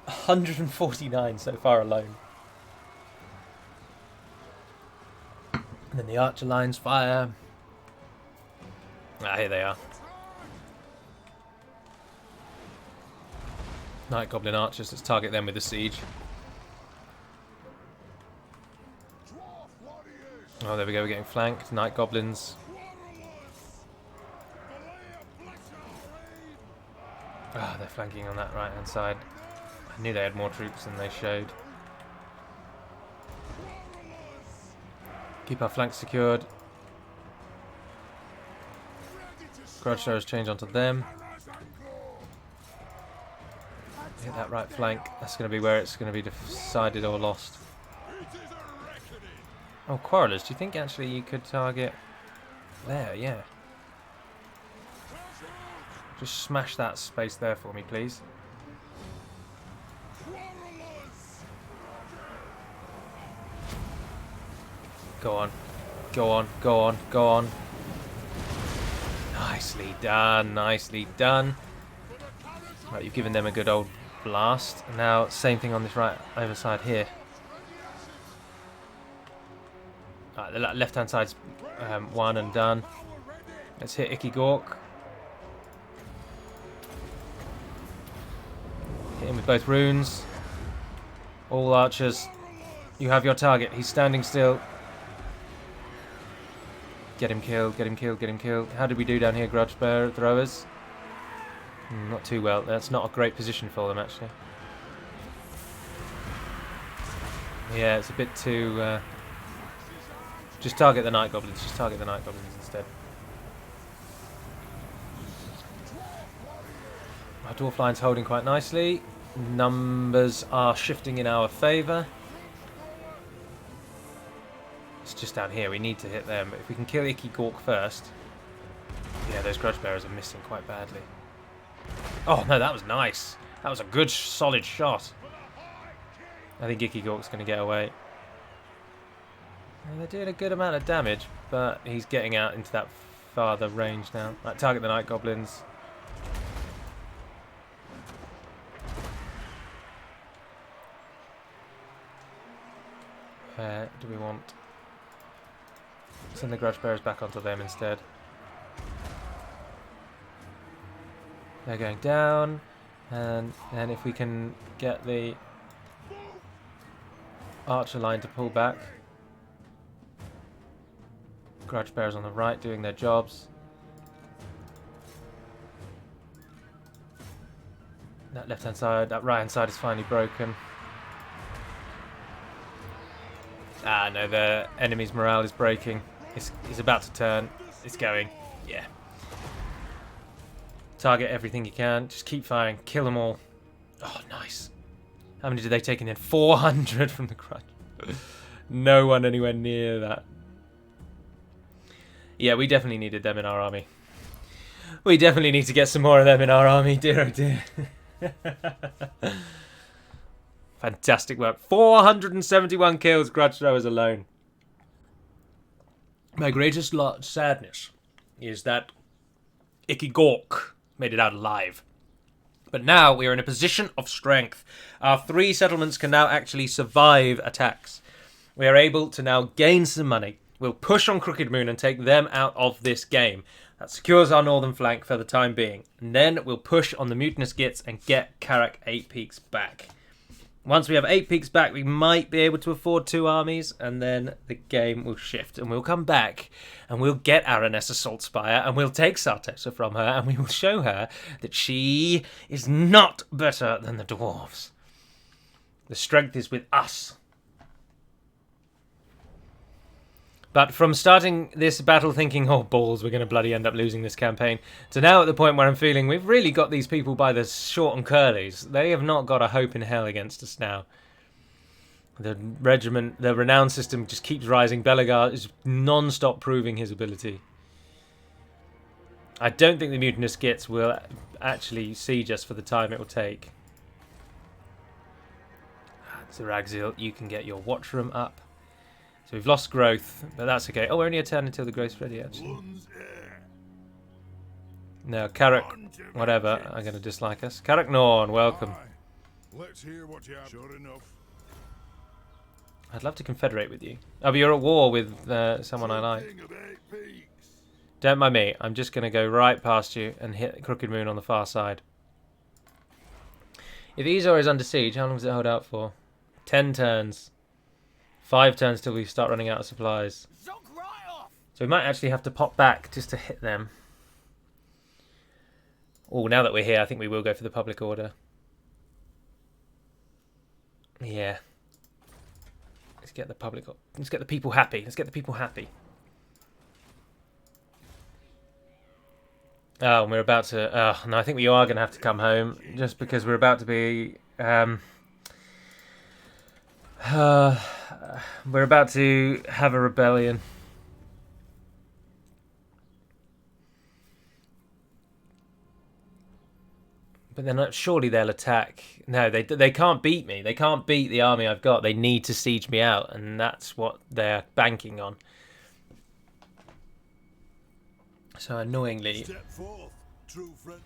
A: 149 so far alone. And then the archer lines fire. Ah, here they are. Night Goblin archers, let's target them with the siege. Oh, there we go, we're getting flanked. Night Goblins. Ah, they're flanking on that right hand side. I knew they had more troops than they showed. Keep our flanks secured. Grudge throwers change onto them. Hit that right flank. That's going to be where it's going to be decided or lost. Oh, Quarrelers, do you think actually you could target there? Yeah. Just smash that space there for me, please. Go on. Go on, go on, go on. Nicely done, nicely done. Right, you've given them a good old blast. Now, same thing on this right over side here. Right, the left-hand side's one and done. Let's hit Icky Gork. Hit him with both runes. All archers, you have your target. He's standing still. Get him killed, get him killed, get him killed. How did we do down here, grudge bearer throwers? Not too well. That's not a great position for them, actually. Yeah, it's a bit too... Just target the Night Goblins. Just target the Night Goblins instead. Our Dwarf line's holding quite nicely. Numbers are shifting in our favour. It's just down here. We need to hit them. But if we can kill Icky Gork first... Yeah, those grudge bearers are missing quite badly. Oh, no, that was nice. That was a good, solid shot. I think Icky Gork's going to get away. And they're doing a good amount of damage, but he's getting out into that farther range now. Right, target the Night Goblins. Where do we want? Send the grudge bearers back onto them instead. They're going down, and then if we can get the archer line to pull back. Grudge bearers on the right doing their jobs. That left hand side, that right hand side is finally broken. Ah, no, the enemy's morale is breaking. It's about to turn. It's going. Yeah. Target everything you can. Just keep firing. Kill them all. Oh, nice. How many did they take in? 400 from the crutch. No one anywhere near that. Yeah, we definitely needed them in our army. We definitely need to get some more of them in our army. Dear oh dear. Fantastic work. 471 kills, grudge throwers alone. My greatest sadness is that Ikigork made it out alive. But now we are in a position of strength. Our 3 settlements can now actually survive attacks. We are able to now gain some money. We'll push on Crooked Moon and take them out of this game. That secures our northern flank for the time being. And then we'll push on the Mutinous Gits and get Karak 8 Peaks back. Once we have 8 Peaks back, we might be able to afford 2 armies, and then the game will shift. And we'll come back, and we'll get Araness Assault Spire, and we'll take Sartosa from her, and we will show her that she is not better than the Dwarves. The strength is with us. But from starting this battle thinking, oh balls, we're going to bloody end up losing this campaign, to now at the point where I'm feeling we've really got these people by the short and curlies. They have not got a hope in hell against us now. The regiment, the renown system just keeps rising. Belegar is non-stop proving his ability. I don't think the Mutinous Gits will actually siege us for the time it will take. Zeragzil, you can get your watch room up. So we've lost growth, but that's okay. Oh, we're only a turn until the growth's ready, actually. No, Karak, whatever, are going to dislike us. Karak Norn, welcome.
B: Let's hear what you have. Sure enough.
A: I'd love to confederate with you. Oh, but you're at war with someone I like. Don't mind me. I'm just going to go right past you and hit Crooked Moon on the far side. If Ezor is under siege, how long does it hold out for? 10 turns. 5 turns till we start running out of supplies. So we might actually have to pop back just to hit them. Oh, now that we're here, I think we will go for the public order. Yeah. Let's get the public. Let's get the people happy. Let's get the people happy. Oh, and we're about to. Oh, no, I think we are going to have to come home just because we're about to be. We're about to have a rebellion. But they're not. Surely they'll attack. No, they can't beat me. They can't beat the army I've got. They need to siege me out, and that's what they're banking on. So annoyingly.
B: Step forth, true friend.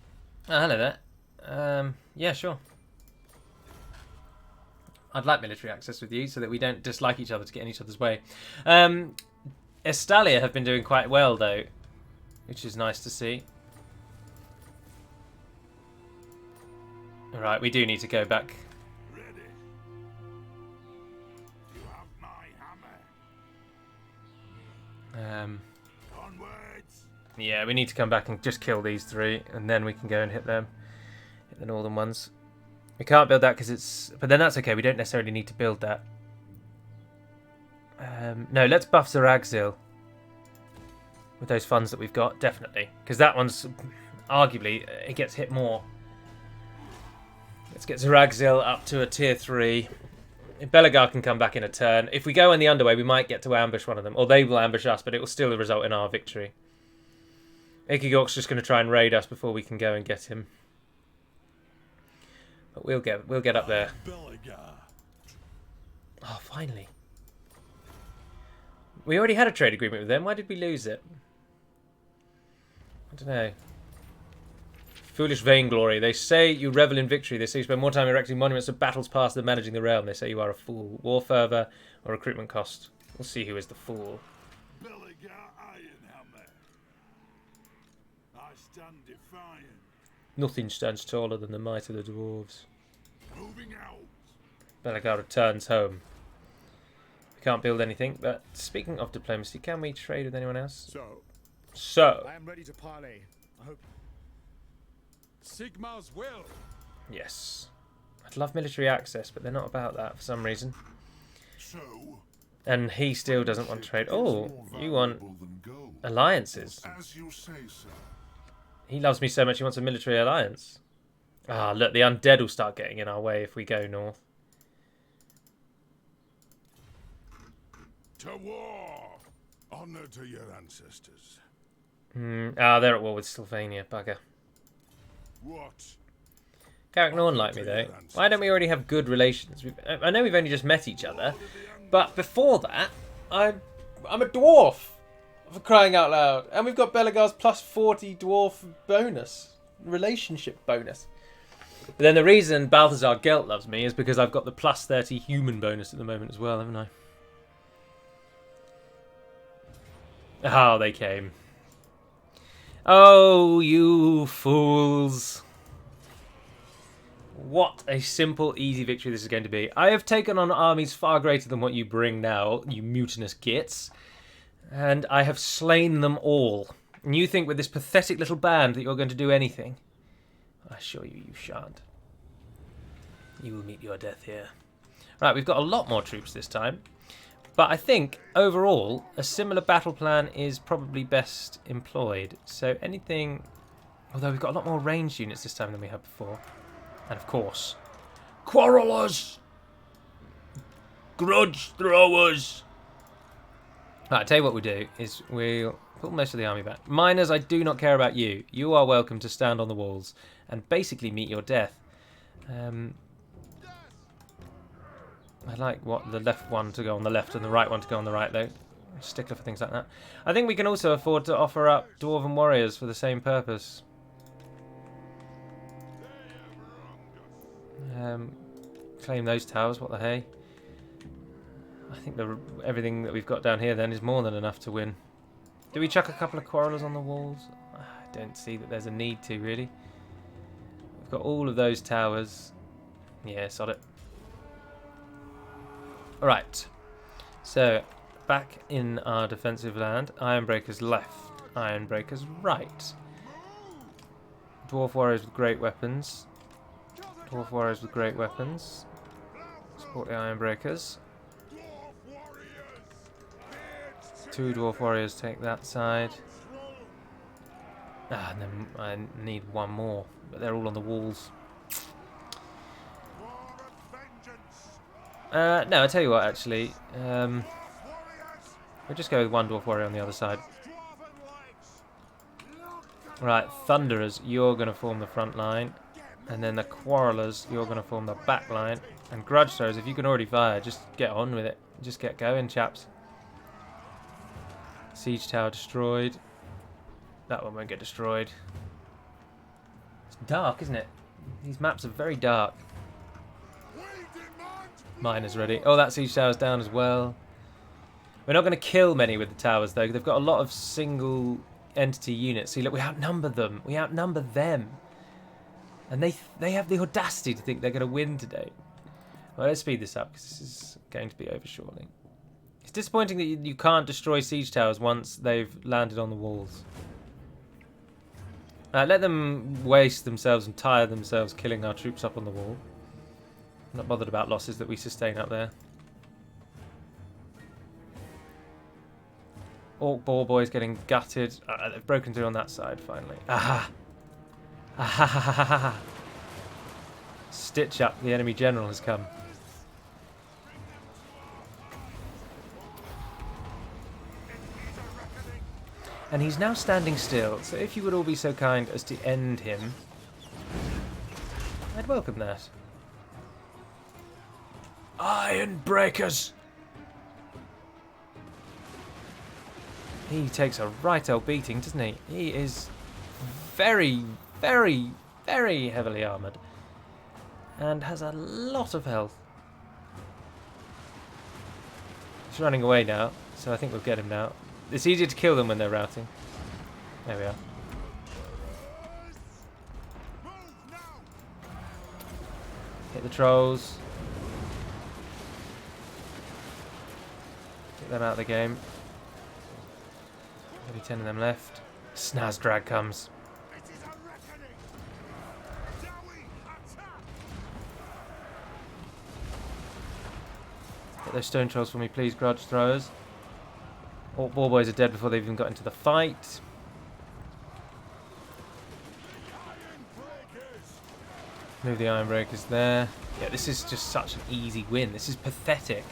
A: Oh, hello there. Yeah, sure. I'd like military access with you so that we don't dislike each other to get in each other's way. Estalia have been doing quite well, though, which is nice to see. Alright, we do need to go back.
B: Ready. You have my hammer. Onwards.
A: Yeah, we need to come back and just kill these 3, and then we can go and hit them. Hit the northern ones. We can't build that because it's... But then that's okay, we don't necessarily need to build that. No, let's buff Zeragzil. With those funds that we've got, definitely. Because that one's... Arguably, it gets hit more. Let's get Zeragzil up to a tier 3. If Belegar can come back in a turn. If we go in the underway, we might get to ambush one of them. Or they will ambush us, but it will still result in our victory. Ikigork's just going to try and raid us before we can go and get him. But we'll get up there. Oh, finally. We already had a trade agreement with them. Why did we lose it? I don't know. Foolish vainglory. They say you revel in victory. They say you spend more time erecting monuments of battles past than managing the realm. They say you are a fool. War fervour or recruitment cost. We'll see who is the fool.
B: Belegar Ironhammer. I stand defiant.
A: Nothing stands taller than the might of the dwarves.
B: Moving out.
A: Belegar returns home. We can't build anything, but speaking of diplomacy, can we trade with anyone else? So.
D: I am ready to parley. I hope.
B: Sigmar's will.
A: Yes. I'd love military access, but they're not about that for some reason.
B: So,
A: And he still doesn't want to trade. Oh,
B: More
A: you want
B: valuable than gold.
A: alliances.
B: As you say, sir.
A: He loves me so much he wants a military alliance. Ah, look, the undead will start getting in our way if we go north.
B: To war! Honor to your ancestors.
A: They're at war with Sylvania, bugger.
B: What?
A: Carrick Norn like me, though. Why don't we already have good relations? I know we've only just met each other, but before that, I'm a dwarf, for crying out loud. And we've got Belegar's plus 40 dwarf bonus. Relationship bonus. But then the reason Balthazar Gelt loves me is because I've got the plus 30 human bonus at the moment as well, haven't I? Oh, they came. Oh, you fools. What a simple, easy victory this is going to be. I have taken on armies far greater than what you bring now, you mutinous gits. And I have slain them all. And you think with this pathetic little band that you're going to do anything? I assure you, you shan't. You will meet your death here. Right, we've got a lot more troops this time. But I think, overall, a similar battle plan is probably best employed. So anything... Although we've got a lot more ranged units this time than we had before. And of course, quarrelers! Grudge throwers! Right, I'll tell you what we'll do, is we'll pull most of the army back. Miners, I do not care about you. You are welcome to stand on the walls and basically meet your death. I like the left one to go on the left and the right one to go on the right, though. Stickler for things like that. I think we can also afford to offer up Dwarven warriors for the same purpose. Claim those towers, what the hey. I think everything that we've got down here then is more than enough to win. Do we chuck a couple of quarrelers on the walls? I don't see that there's a need to, really. We've got all of those towers. Yeah, sod it. Alright, so back in our defensive land, Ironbreakers left, Ironbreakers right. Dwarf warriors with great weapons. Dwarf warriors with great weapons. Support the Ironbreakers. 2 dwarf warriors take that side. And then I need one more, but they're all on the walls. No, I'll tell you what, actually. We'll just go with 1 dwarf warrior on the other side. Right, Thunderers, you're going to form the front line. And then the Quarrelers, you're going to form the back line. And Grudge Throwers, if you can already fire, just get on with it. Just get going, chaps. Siege tower destroyed. That one won't get destroyed. It's dark, isn't it? These maps are very dark. Miners ready. Oh, that siege tower's down as well. We're not going to kill many with the towers, though. They've got a lot of single entity units. See, look, we outnumber them. We outnumber them. And they have the audacity to think they're going to win today. Well, let's speed this up, because this is going to be over shortly. It's disappointing that you can't destroy siege towers once they've landed on the walls. Let them waste themselves and tire themselves killing our troops up on the wall. I'm not bothered about losses that we sustain up there. Orc Boar Boy's getting gutted. They've broken through on that side, finally. Aha! Aha! Stitch up, the enemy general has come. And he's now standing still, so if you would all be so kind as to end him, I'd welcome that. Ironbreakers! He takes a right old beating, doesn't he? He is very, very, very heavily armoured. And has a lot of health. He's running away now, so I think we'll get him now. It's easier to kill them when they're routing. There we are. Hit the trolls. Get them out of the game. Maybe 10 of them left. Snaz drag comes. Get those stone trolls for me, please, grudge throwers. All ball boys are dead before they've even got into the fight. Move the iron breakers there. Yeah, this is just such an easy win. This is pathetic.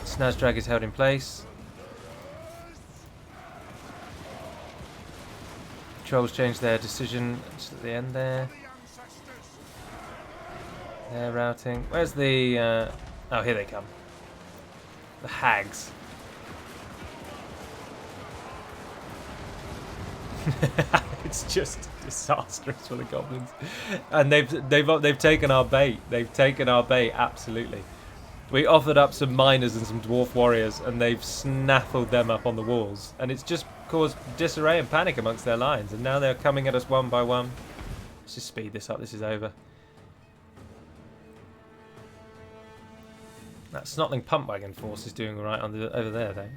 A: Snazdrag is held in place. Trolls change their decision just at the end there. They're routing. Where's the... oh, here they come. The hags. It's just disastrous for the goblins, and they've taken our bait. They've taken our bait absolutely. We offered up some miners and some dwarf warriors, and they've snaffled them up on the walls, and it's just caused disarray and panic amongst their lines. And now they're coming at us one by one. Let's just speed this up. This is over. That Snotling pump wagon force is doing all right over there, though.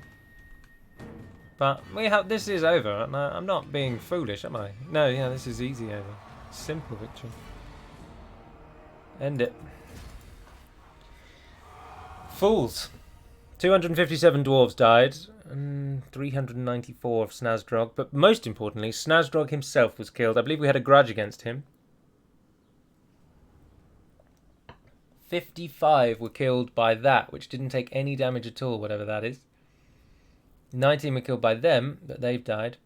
A: But this is over, and I'm not being foolish, am I? No, yeah, this is easy over. Simple victory. End it. Fools. 257 dwarves died, and 394 of Snazdrog. But most importantly, Snazdrog himself was killed. I believe we had a grudge against him. 55 were killed by that, which didn't take any damage at all, whatever that is. 19 were killed by them, but they've died.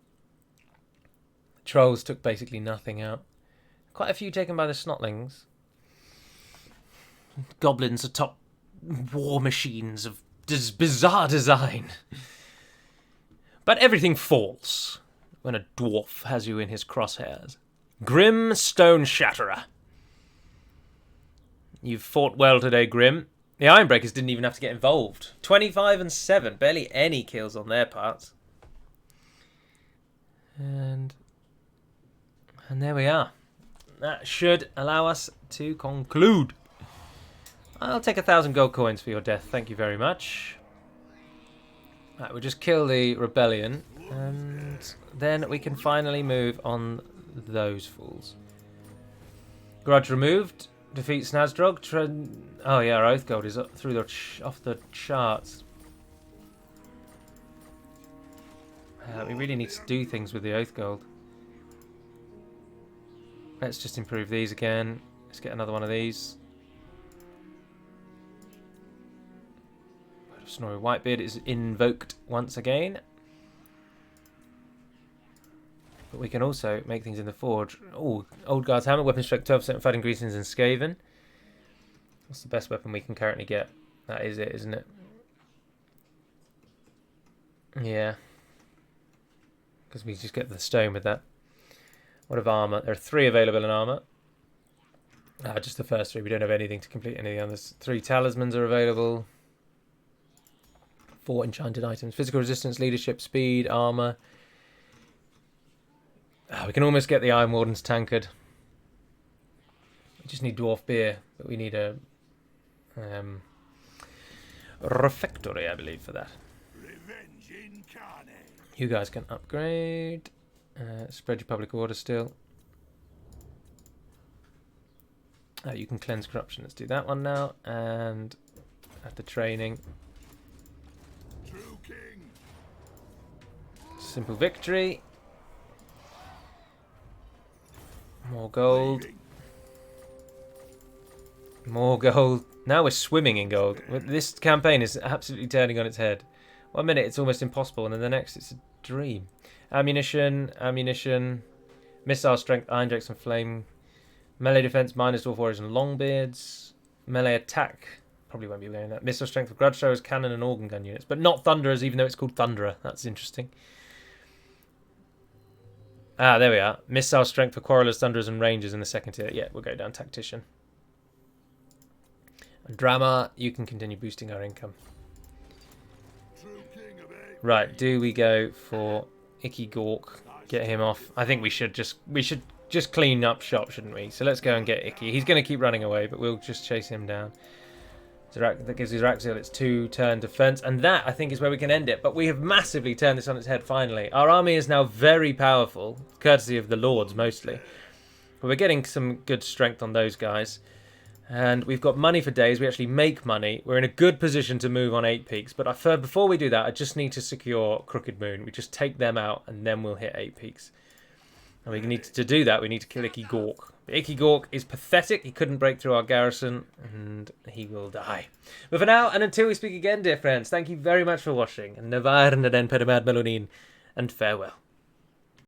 A: Trolls took basically nothing out. Quite a few taken by the Snotlings. Goblins are top war machines of bizarre design. But everything falls when a dwarf has you in his crosshairs. Grim Stone Shatterer. You've fought well today, Grim. The Ironbreakers didn't even have to get involved. 25 and 7. Barely any kills on their parts. And there we are. That should allow us to conclude. I'll take 1,000 gold coins for your death. Thank you very much. Right, we'll just kill the rebellion. And then we can finally move on those fools. Grudge removed. Defeat Snazdrog. Oh yeah, our Oath Gold is up through off the charts. We really need to do things with the Oath Gold. Let's just improve these again. Let's get another one of these. Snorri Whitebeard is invoked once again. But we can also make things in the forge. Oh, Old Guard's Hammer, weapon strength 12%, fighting greetings and Skaven. That's the best weapon we can currently get. That is it, isn't it? Yeah. Because we just get the stone with that. What of armour? There are 3 available in armour. Just the first 3. We don't have anything to complete any of the others. 3 talismans are available. 4 enchanted items. Physical resistance, leadership, speed, armour. We can almost get the Iron Warden's tankard. We just need dwarf beer, but we need a refectory, I believe, for that. You guys can upgrade. Spread your public order still. You can cleanse corruption. Let's do that one now. And at the training. Simple victory. More gold. More gold. Now we're swimming in gold. This campaign is absolutely turning on its head. 1 minute it's almost impossible, and then the next it's a dream. Ammunition, missile strength, iron drakes and flame. Melee defense, miners, dwarf warriors and longbeards. Melee attack, probably won't be wearing that. Missile strength for grudge throwers, cannon and organ gun units. But not thunderers, even though it's called Thunderer. That's interesting. There we are. Missile strength for quarrelers, thunderers and rangers in the second tier. Yeah, we'll go down tactician. And drama, you can continue boosting our income. Right, do we go for Icky Gork? Get him off. I think we should just clean up shop, shouldn't we? So let's go and get Icky. He's going to keep running away, but we'll just chase him down. That gives Zeraxiel its 2-turn defense, and that, I think, is where we can end it. But we have massively turned this on its head, finally. Our army is now very powerful, courtesy of the lords, mostly. But we're getting some good strength on those guys. And we've got money for days. We actually make money. We're in a good position to move on 8 peaks. But before we do that, I just need to secure Crooked Moon. We just take them out, and then we'll hit 8 peaks. And we need to do that. We need to kill Icky Gork. But Icky Gork is pathetic. He couldn't break through our garrison, and he will die. But for now, and until we speak again, dear friends, thank you very much for watching. And Navarn and Den Pedamad Melonin, and farewell.